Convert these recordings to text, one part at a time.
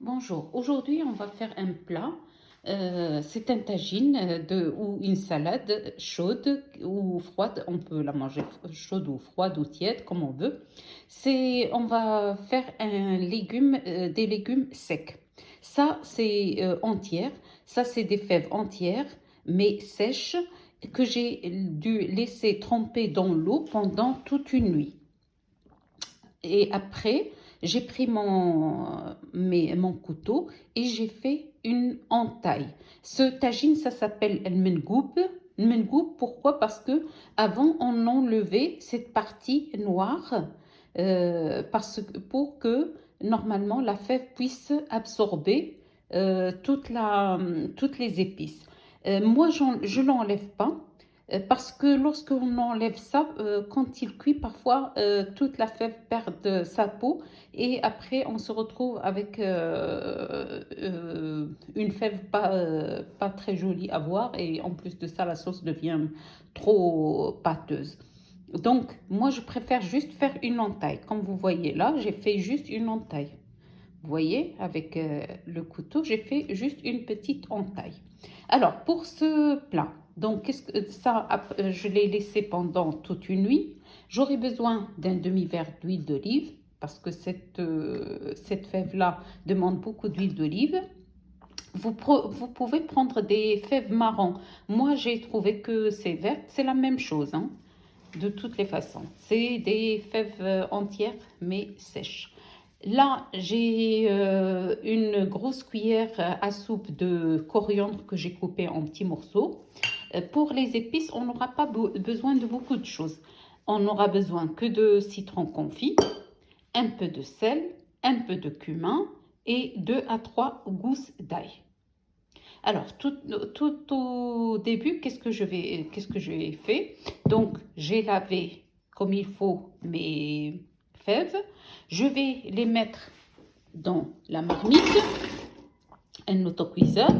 Bonjour, aujourd'hui on va faire un plat. C'est un tagine ou une salade chaude ou froide. On peut la manger chaude ou froide ou tiède comme on veut. On va faire des légumes secs. Ça c'est entière. Ça c'est des fèves entières mais sèches que j'ai dû laisser tremper dans l'eau pendant toute une nuit. Et après, j'ai pris mon couteau et j'ai fait une entaille. Ce tagine, ça s'appelle el mengoub. Le mengoub, pourquoi? Parce que avant on enlevait cette partie noire pour que normalement la fève puisse absorber toutes les épices. Moi, je l'enlève pas. Parce que lorsqu'on enlève ça, quand il cuit, parfois toute la fève perd sa peau et après on se retrouve avec une fève pas très jolie à voir et en plus de ça, la sauce devient trop pâteuse. Donc, moi, je préfère juste faire une entaille. Comme vous voyez là, j'ai fait juste une entaille. Vous voyez, avec le couteau, j'ai fait juste une petite entaille. Alors, pour ce plat, donc je l'ai laissé pendant toute une nuit. J'aurai besoin d'un demi-verre d'huile d'olive parce que cette fève-là demande beaucoup d'huile d'olive. Vous pouvez prendre des fèves marron. Moi, j'ai trouvé que c'est vert, c'est la même chose, hein, de toutes les façons. C'est des fèves entières mais sèches. Là, j'ai une grosse cuillère à soupe de coriandre que j'ai coupé en petits morceaux. Pour les épices, on n'aura pas besoin de beaucoup de choses. On n'aura besoin que de citron confit, un peu de sel, un peu de cumin et 2 à 3 gousses d'ail. Alors, tout au début, qu'est-ce que j'ai fait? Donc, j'ai lavé comme il faut mes fèves. Je vais les mettre dans la marmite, un autocuiseur,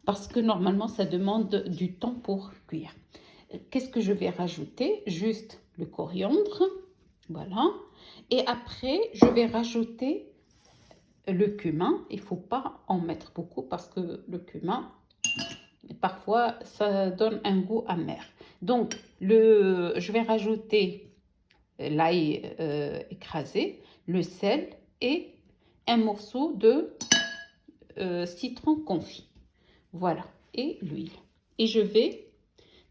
parce que normalement, ça demande du temps pour cuire. Qu'est-ce que je vais rajouter? Juste le coriandre, voilà. Et après, je vais rajouter le cumin. Il ne faut pas en mettre beaucoup parce que le cumin, parfois, ça donne un goût amer. Donc, je vais rajouter l'ail écrasé, le sel et un morceau de citron confit. Voilà, et l'huile. Et je vais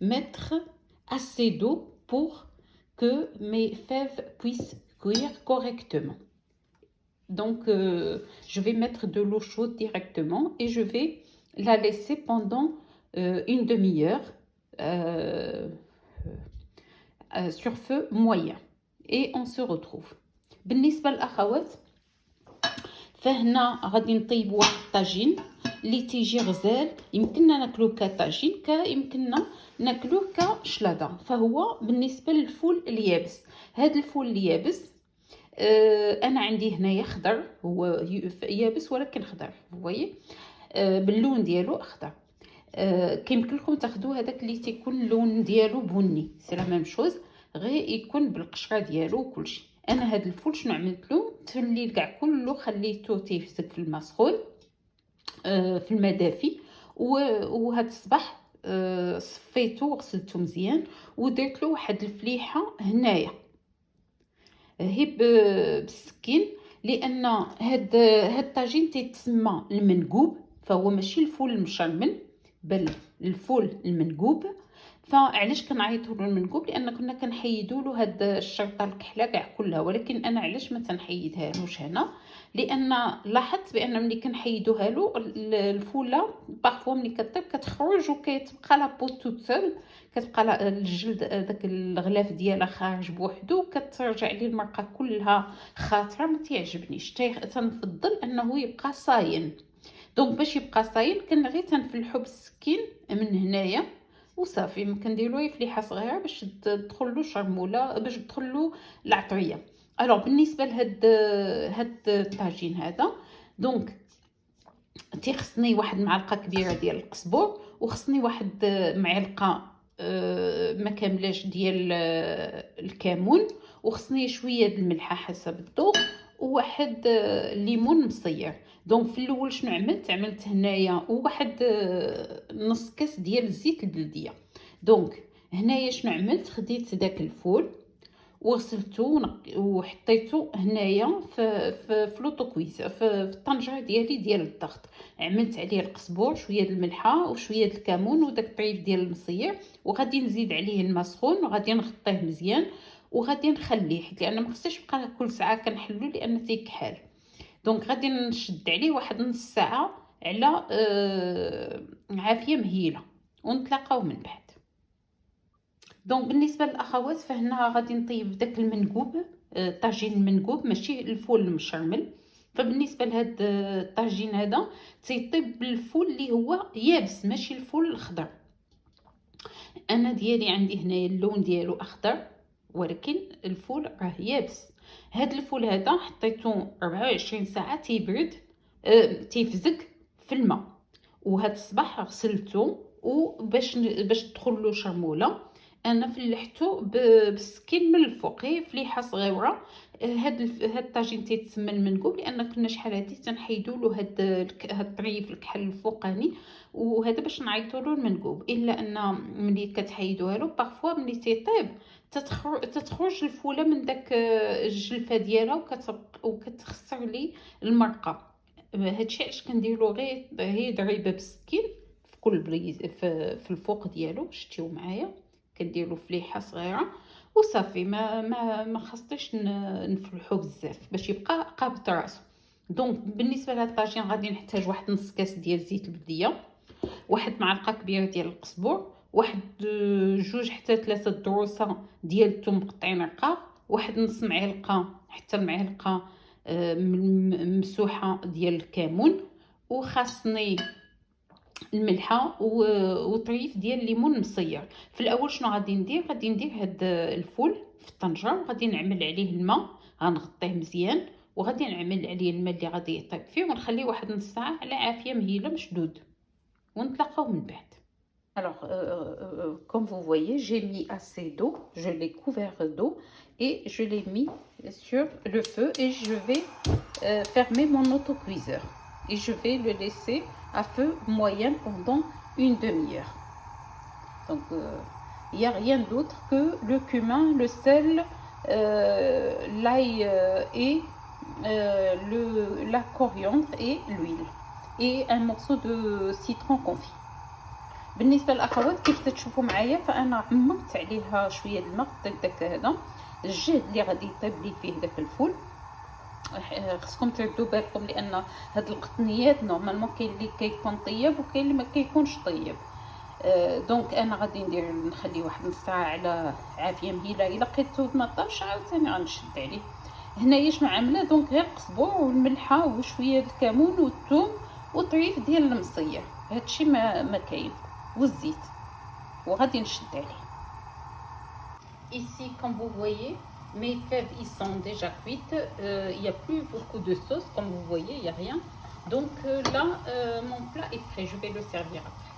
mettre assez d'eau pour que mes fèves puissent cuire correctement. Donc, je vais mettre de l'eau chaude directement et je vais la laisser pendant une demi-heure euh, sur feu moyen. Et on se retrouve. بالنسبة للأخوات فهنا غادي نطيب واحد الطاجين اللي تيجي غزال، يمكننا ناكلوه كطاجين يمكننا ناكلوه كشلاضه. فهو بالنسبه للفول اليابس. هذا الفول اليابس انا عندي هنايا خضر، هو يابس ولكن خضر، فوايي باللون ديالو اخضر. كيمكن لكم تاخذوا هذاك اللي تيكون اللون ديالو بني، سي لا ميم شوز، غير يكون بالقشره ديالو وكلشي. انا هذا الفول شنو عملت له؟ في الليل كاع كله خليته تيفسك في الماء سخون في الماء دافي، وهاد الصباح صفيته وغسلته مزيان ودرت له واحد الفليحه هنايا هي بالسكين، لان هاد الطاجين تيتسمى المنقوب، فهو ماشي الفول المشرمل بل الفول المنقوب. فعلاش كنعيطوا له المنقوب؟ لان كنا كنحيدوا له هاد الشرطه الكحله كاع كلها، ولكن انا علاش ما تنحيدها لهش هنا؟ لان لاحظت بان ملي كنحيدوها له الفوله بارفو ملي كطيب كتخرج وكتبقى لا بو توت سول، كتبقى الجلد داك الغلاف ديالها خارج بوحدو، كترجع لي المرقه كلها خاطره. ما تيعجبنيش، تنفضل انه يبقى صاين. دونك باش يبقى صاين غير تنفلحو بالسكين من هنايا وصافي. ما كنديروا فليحه صغيره باش تدخل له شرموله، باش تدخل له العطريه. الوغ بالنسبه هاد الطاجين هذا، دونك تيخصني واحد معلقه كبيره ديال القزبر، وخصني واحد معلقه ما كاملاش ديال الكمون، وخصني شويه د الملحه حسب الذوق، وواحد ليمون مصير. دونك في الاول شنو عملت هنايا واحد نص كاس ديال الزيت البلديه. دونك هنايا شنو عملت، خديت داك الفول وغسلته وحطيته هنايا في لوطوكويز في الطنجره ديالي ديال الضغط. عملت عليه القزبور، شويه د الملحه وشويه د الكمون وداك الطريف ديال المصير، وغادي نزيد عليه الماء سخون وغادي نغطيه مزيان وغادي نخليه، حيت لان ما خصنيش نبقى كل ساعه كنحلو لان تيكحل. دونك غادي نشد عليه واحد نص ساعه على عافيه مهيله ونتلاقاو من بعد. دونك بالنسبه للاخوات فهنا غادي نطيب داك المنقوب، طاجين المنقوب ماشي الفول المشرمل. فبالنسبه لهاد الطاجين هذا تيطيب بالفول اللي هو يابس ماشي الفول الخضر. انا ديالي عندي هنايا اللون ديالو اخضر ولكن الفول راه يابس. هاد الفول هذا حطيته 24 ساعه تيبرد، تيفزك في الماء. وهاد الصباح غسلته وباش تدخل له شرموله انا فلحته بالسكين من الفوق غير فليحه صغيره. هاد الطاجين تيتسمى المنقوب لان كنا شحال هادي تنحيدوا له هاد الطريف الكحل الفوقاني، وهذا باش نعيطوا له المنقوب. الا ان ملي كتحيدوها له بارفوا ملي تيطيب تتخرج الفوله من داك الجلفه ديالها وكتخسر لي المرقه. هادشي علاش كنديرو غير ضريبه بالسكين في كل بليز في الفوق ديالو. شتيو معايا كنديرو فليحه صغيره وصافي. ما خصنيش نفلحو بزاف باش يبقى قابط راسو. دونك بالنسبه لهاد الطاجين غادي نحتاج واحد نص كاس ديال زيت البلديه، واحد معلقه كبيره ديال القزبور، واحد 2 حتى 3 دروسه ديال الثوم مقطعين رقاق، واحد نص معلقه حتى المعلقه مسوحه ديال الكمون، وخاصني الملحه وطريف ديال الليمون مصير. في الاول شنو غادي ندير هاد الفول في الطنجره وغادي نعمل عليه الماء، غنغطيه مزيان وغادي نعمل عليه الماء اللي غادي يطيب فيه ونخليه واحد نص ساعه على عافيه مهيله مشدود ونتلاقاو من بعد. Alors, comme vous voyez, j'ai mis assez d'eau, je l'ai couvert d'eau et je l'ai mis sur le feu et je vais fermer mon autocuiseur. Et je vais le laisser à feu moyen pendant une demi-heure. Donc, il n'y a rien d'autre que le cumin, le sel, l'ail et la coriandre et l'huile. Et un morceau de citron confit. بالنسبه للاخوات كيف تشوفوا معايا فانا عمرت عليها شويه الماء داك هذا الجهد اللي غادي يطيب لي فيه داك الفول. خصكم تردوا بالكم لان هاد القطنيات نورمالمون كاين اللي كيكون طيب وكاين اللي ما كيكونش طيب. دونك انا غادي نخليه واحد نص ساعه على عافيه مهيله. الا لقيتو ما طابش عاوتاني غنشد عليه. هنايا شنو عامله دونك غير القزبور والملحه وشويه الكمون والثوم وطريف ديال المصير، هادشي ما كاين والزيت وغادي نشد عليه. Ici comme vous voyez mes fèves ils sont déjà cuites, il y a plus beaucoup de sauce comme vous voyez, il y a rien. Donc là mon plat est prêt, je vais le servir après.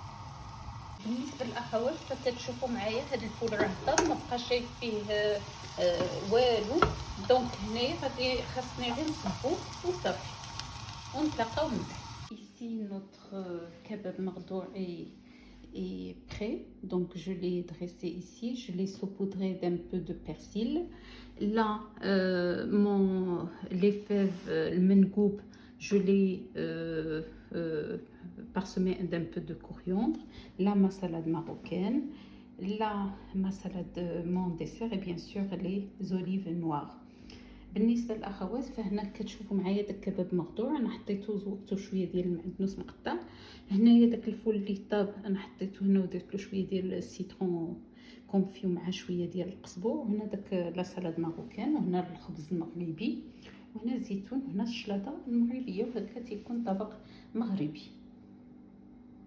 بالنسبه للاخوات فتشوفوا معايا هذا الفول راه طاب ما بقاش فيه والو. دونك هنايا غادي خاصني غير نصبو وصافي ونتلاقاو من بعد. Ici notre kebab مغدور est prêt, donc je l'ai dressé ici, je l'ai saupoudré d'un peu de persil. Là les fèves le mengoub je l'ai parsemé d'un peu de coriandre. La ma salade marocaine, la ma salade mon dessert et bien sûr les olives noires. بالنسبه للاخوات فهنا كتشوفوا معايا داك الكباب مغدور انا حطيته زوقته شويه ديال المعدنوس مقطع. هنايا داك الفول اللي طاب انا حطيته هنا ودرت له شويه ديال السيترون كونفي مع شويه ديال القزبور. وهنا داك لا سالاد ماروكان وهنا الخبز المغربي وهنا الزيتون وهنا الشلاضه المغربيه وهكا تيكون طبق مغربي.